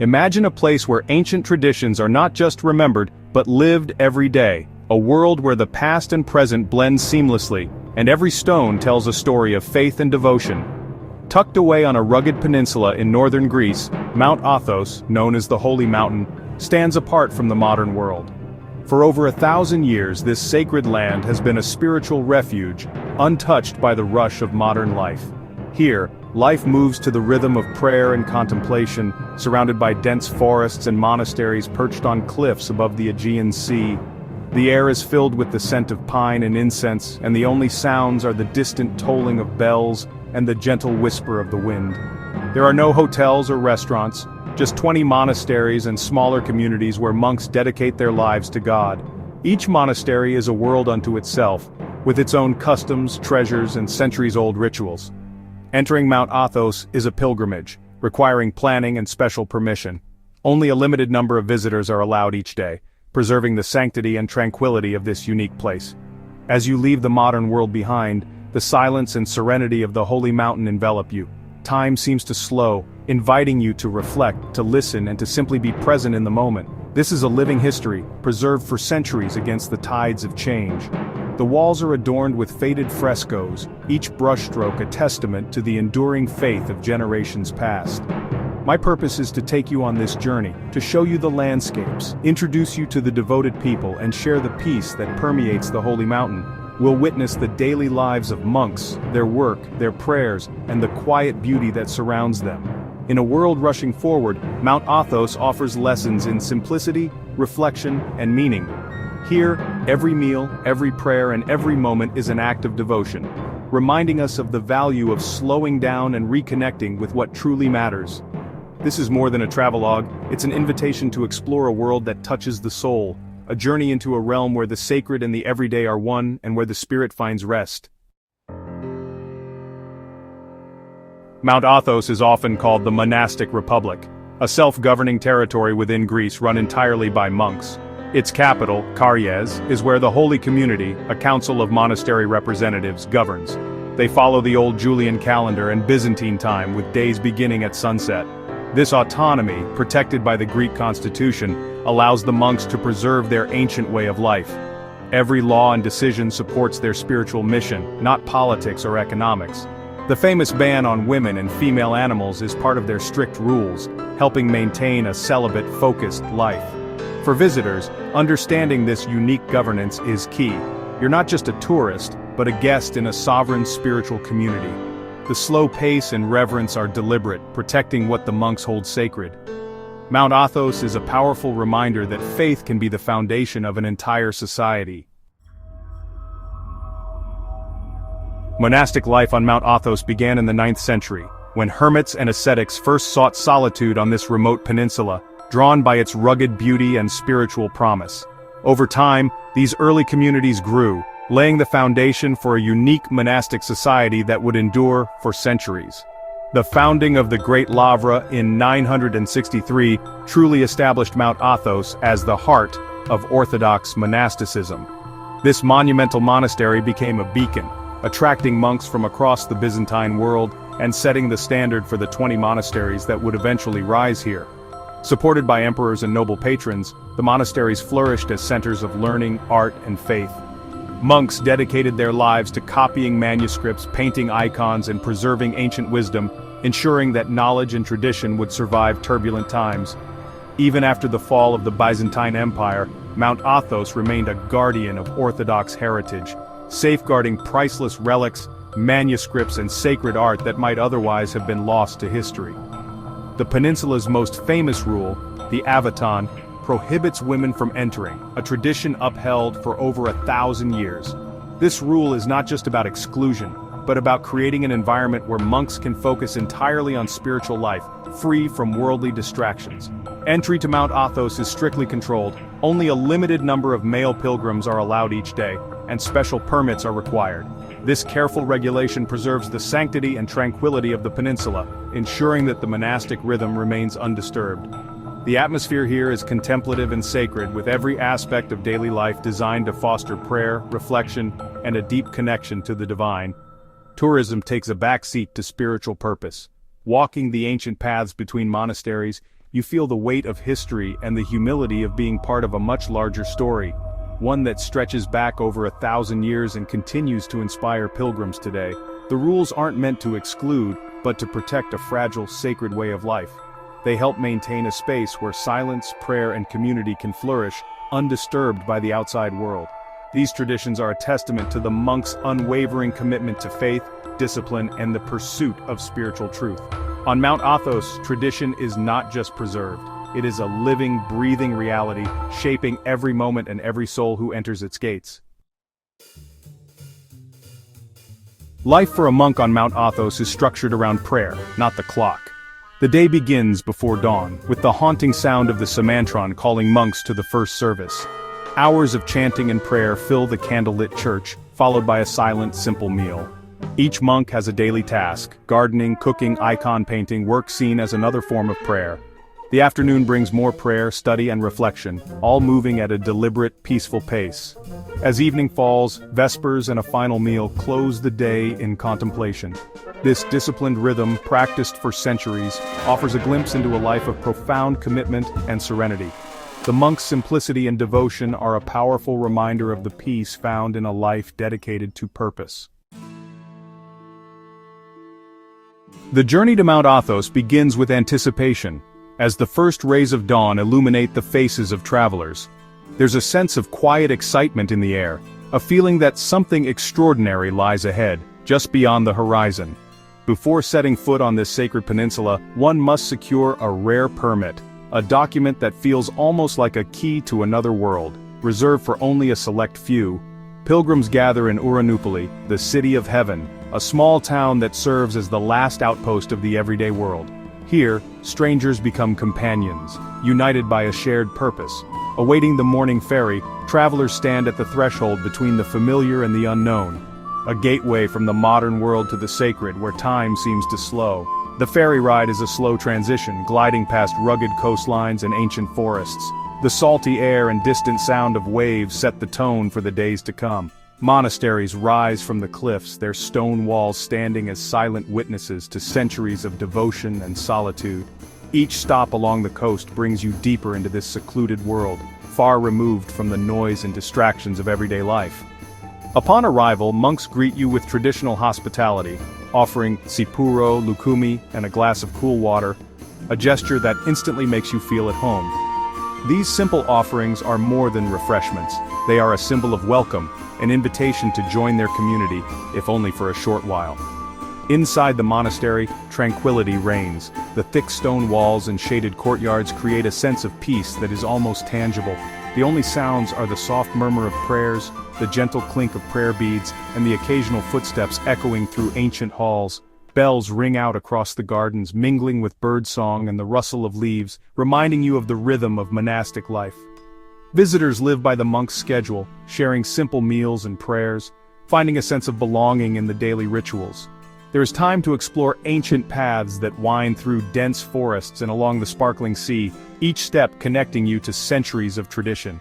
Imagine a place where ancient traditions are not just remembered, but lived every day. A world where the past and present blend seamlessly, and every stone tells a story of faith and devotion. Tucked away on a rugged peninsula in northern Greece, Mount Athos, known as the Holy Mountain, stands apart from the modern world. For over 1,000 years, this sacred land has been a spiritual refuge, untouched by the rush of modern life. Here, life moves to the rhythm of prayer and contemplation, surrounded by dense forests and monasteries perched on cliffs above the Aegean Sea. The air is filled with the scent of pine and incense, and the only sounds are the distant tolling of bells and the gentle whisper of the wind. There are no hotels or restaurants, just 20 monasteries and smaller communities where monks dedicate their lives to God. Each monastery is a world unto itself, with its own customs, treasures, and centuries-old rituals. Entering Mount Athos is a pilgrimage, requiring planning and special permission. Only a limited number of visitors are allowed each day, preserving the sanctity and tranquility of this unique place. As you leave the modern world behind, the silence and serenity of the Holy Mountain envelop you. Time seems to slow, inviting you to reflect, to listen, and to simply be present in the moment. This is a living history, preserved for centuries against the tides of change. The walls are adorned with faded frescoes, each brushstroke a testament to the enduring faith of generations past. My purpose is to take you on this journey, to show you the landscapes, introduce you to the devoted people, and share the peace that permeates the Holy Mountain. We'll witness the daily lives of monks, their work, their prayers, and the quiet beauty that surrounds them. In a world rushing forward, Mount Athos offers lessons in simplicity, reflection, and meaning. Here, every meal, every prayer, and every moment is an act of devotion, reminding us of the value of slowing down and reconnecting with what truly matters. This is more than a travelogue, it's an invitation to explore a world that touches the soul, a journey into a realm where the sacred and the everyday are one, and where the spirit finds rest. Mount Athos is often called the Monastic Republic, a self-governing territory within Greece run entirely by monks. Its capital, Carriès, is where the Holy Community, a council of monastery representatives, governs. They follow the old Julian calendar and Byzantine time, with days beginning at sunset. This autonomy, protected by the Greek constitution, allows the monks to preserve their ancient way of life. Every law and decision supports their spiritual mission, not politics or economics. The famous ban on women and female animals is part of their strict rules, helping maintain a celibate, focused life. For visitors, understanding this unique governance is key. You're not just a tourist, but a guest in a sovereign spiritual community. The slow pace and reverence are deliberate, protecting what the monks hold sacred. Mount Athos is a powerful reminder that faith can be the foundation of an entire society. Monastic life on Mount Athos began in the 9th century, when hermits and ascetics first sought solitude on this remote peninsula, drawn by its rugged beauty and spiritual promise. Over time, these early communities grew, laying the foundation for a unique monastic society that would endure for centuries. The founding of the Great Lavra in 963 truly established Mount Athos as the heart of Orthodox monasticism. This monumental monastery became a beacon, attracting monks from across the Byzantine world and setting the standard for the 20 monasteries that would eventually rise here. Supported by emperors and noble patrons, the monasteries flourished as centers of learning, art, and faith. Monks dedicated their lives to copying manuscripts, painting icons, and preserving ancient wisdom, ensuring that knowledge and tradition would survive turbulent times. Even after the fall of the Byzantine Empire, Mount Athos remained a guardian of Orthodox heritage, safeguarding priceless relics, manuscripts, and sacred art that might otherwise have been lost to history. The peninsula's most famous rule, the Avaton, prohibits women from entering, a tradition upheld for over 1,000 years. This rule is not just about exclusion, but about creating an environment where monks can focus entirely on spiritual life, free from worldly distractions. Entry to Mount Athos is strictly controlled, only a limited number of male pilgrims are allowed each day, and special permits are required. This careful regulation preserves the sanctity and tranquility of the peninsula, ensuring that the monastic rhythm remains undisturbed. The atmosphere here is contemplative and sacred, with every aspect of daily life designed to foster prayer, reflection, and a deep connection to the divine. Tourism takes a back seat to spiritual purpose. Walking the ancient paths between monasteries, you feel the weight of history and the humility of being part of a much larger story, one that stretches back over 1,000 years and continues to inspire pilgrims today. The rules aren't meant to exclude, but to protect a fragile, sacred way of life. They help maintain a space where silence, prayer, and community can flourish, undisturbed by the outside world. These traditions are a testament to the monks' unwavering commitment to faith, discipline, and the pursuit of spiritual truth. On Mount Athos, tradition is not just preserved. It is a living, breathing reality, shaping every moment and every soul who enters its gates. Life for a monk on Mount Athos is structured around prayer, not the clock. The day begins before dawn, with the haunting sound of the Semantron calling monks to the first service. Hours of chanting and prayer fill the candlelit church, followed by a silent, simple meal. Each monk has a daily task: gardening, cooking, icon painting, work seen as another form of prayer. The afternoon brings more prayer, study, and reflection, all moving at a deliberate, peaceful pace. As evening falls, vespers and a final meal close the day in contemplation. This disciplined rhythm, practiced for centuries, offers a glimpse into a life of profound commitment and serenity. The monk's simplicity and devotion are a powerful reminder of the peace found in a life dedicated to purpose. The journey to Mount Athos begins with anticipation, as the first rays of dawn illuminate the faces of travelers. There's a sense of quiet excitement in the air, a feeling that something extraordinary lies ahead, just beyond the horizon. Before setting foot on this sacred peninsula, one must secure a rare permit, a document that feels almost like a key to another world, reserved for only a select few. Pilgrims gather in Uranoupoli, the city of heaven, a small town that serves as the last outpost of the everyday world. Here, strangers become companions, united by a shared purpose. Awaiting the morning ferry, travelers stand at the threshold between the familiar and the unknown, a gateway from the modern world to the sacred where time seems to slow. The ferry ride is a slow transition, gliding past rugged coastlines and ancient forests. The salty air and distant sound of waves set the tone for the days to come. Monasteries rise from the cliffs, their stone walls standing as silent witnesses to centuries of devotion and solitude. Each stop along the coast brings you deeper into this secluded world, far removed from the noise and distractions of everyday life. Upon arrival, monks greet you with traditional hospitality, offering sipuro, lukumi, and a glass of cool water, a gesture that instantly makes you feel at home. These simple offerings are more than refreshments. They are a symbol of welcome, an invitation to join their community, if only for a short while. Inside the monastery, tranquility reigns. The thick stone walls and shaded courtyards create a sense of peace that is almost tangible. The only sounds are the soft murmur of prayers, the gentle clink of prayer beads, and the occasional footsteps echoing through ancient halls. Bells ring out across the gardens, mingling with birdsong and the rustle of leaves, reminding you of the rhythm of monastic life. Visitors live by the monk's schedule, sharing simple meals and prayers, finding a sense of belonging in the daily rituals. There is time to explore ancient paths that wind through dense forests and along the sparkling sea, each step connecting you to centuries of tradition.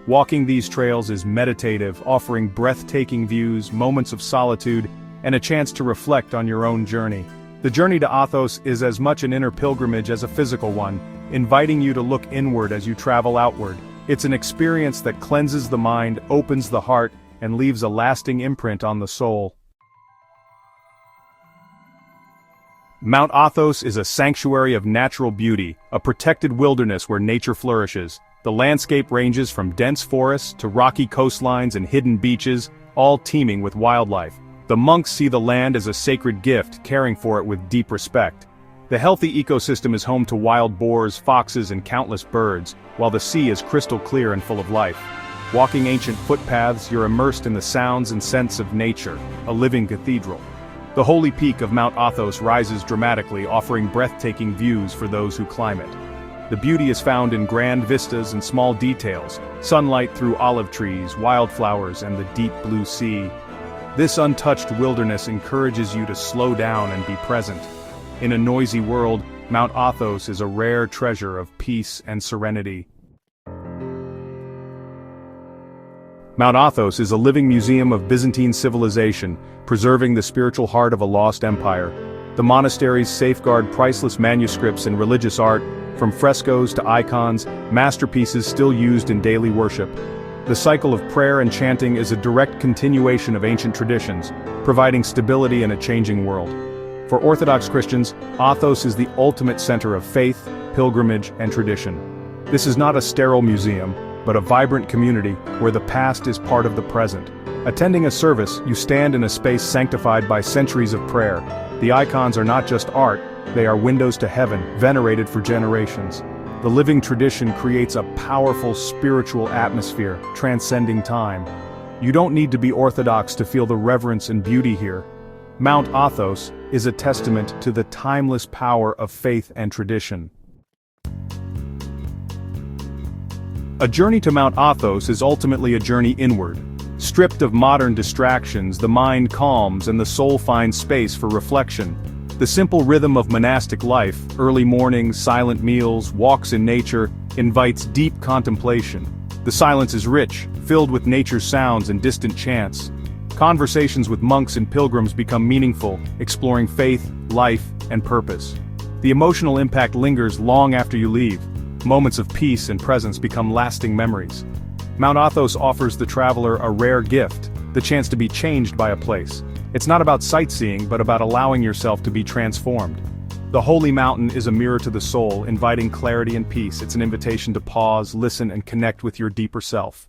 Walking these trails is meditative, offering breathtaking views, moments of solitude, and a chance to reflect on your own journey. The journey to Athos is as much an inner pilgrimage as a physical one, inviting you to look inward as you travel outward. It's an experience that cleanses the mind, opens the heart, and leaves a lasting imprint on the soul. Mount Athos is a sanctuary of natural beauty, a protected wilderness where nature flourishes. The landscape ranges from dense forests to rocky coastlines and hidden beaches, all teeming with wildlife. The monks see the land as a sacred gift, caring for it with deep respect. The healthy ecosystem is home to wild boars, foxes, and countless birds, while the sea is crystal clear and full of life. Walking ancient footpaths, you're immersed in the sounds and scents of nature, a living cathedral. The holy peak of Mount Athos rises dramatically, offering breathtaking views for those who climb it. The beauty is found in grand vistas and small details, sunlight through olive trees, wildflowers, and the deep blue sea. This untouched wilderness encourages you to slow down and be present. In a noisy world, Mount Athos is a rare treasure of peace and serenity. Mount Athos is a living museum of Byzantine civilization, preserving the spiritual heart of a lost empire. The monasteries safeguard priceless manuscripts and religious art, from frescoes to icons, masterpieces still used in daily worship. The cycle of prayer and chanting is a direct continuation of ancient traditions, providing stability in a changing world. For Orthodox Christians, Athos is the ultimate center of faith, pilgrimage, and tradition. This is not a sterile museum, but a vibrant community where the past is part of the present. Attending a service, you stand in a space sanctified by centuries of prayer. The icons are not just art, they are windows to heaven, venerated for generations. The living tradition creates a powerful spiritual atmosphere, transcending time. You don't need to be Orthodox to feel the reverence and beauty here. Mount Athos is a testament to the timeless power of faith and tradition. A journey to Mount Athos is ultimately a journey inward. Stripped of modern distractions, the mind calms and the soul finds space for reflection. The simple rhythm of monastic life, early mornings, silent meals, walks in nature, invites deep contemplation. The silence is rich, filled with nature's sounds and distant chants. Conversations with monks and pilgrims become meaningful, exploring faith, life, and purpose. The emotional impact lingers long after you leave. Moments of peace and presence become lasting memories. Mount Athos offers the traveler a rare gift, the chance to be changed by a place. It's not about sightseeing, but about allowing yourself to be transformed. The holy mountain is a mirror to the soul, inviting clarity and peace. It's an invitation to pause, listen, and connect with your deeper self.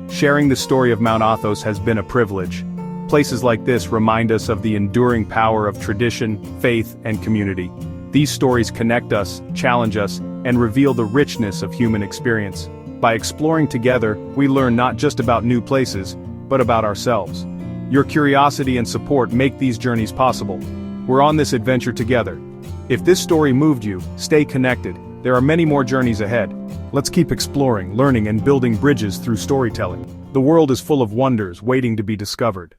Sharing the story of Mount Athos has been a privilege. Places like this remind us of the enduring power of tradition, faith, and community. These stories connect us, challenge us, and reveal the richness of human experience. By exploring together, we learn not just about new places, but about ourselves. Your curiosity and support make these journeys possible. We're on this adventure together. If this story moved you, stay connected. There are many more journeys ahead. Let's keep exploring, learning, and building bridges through storytelling. The world is full of wonders waiting to be discovered.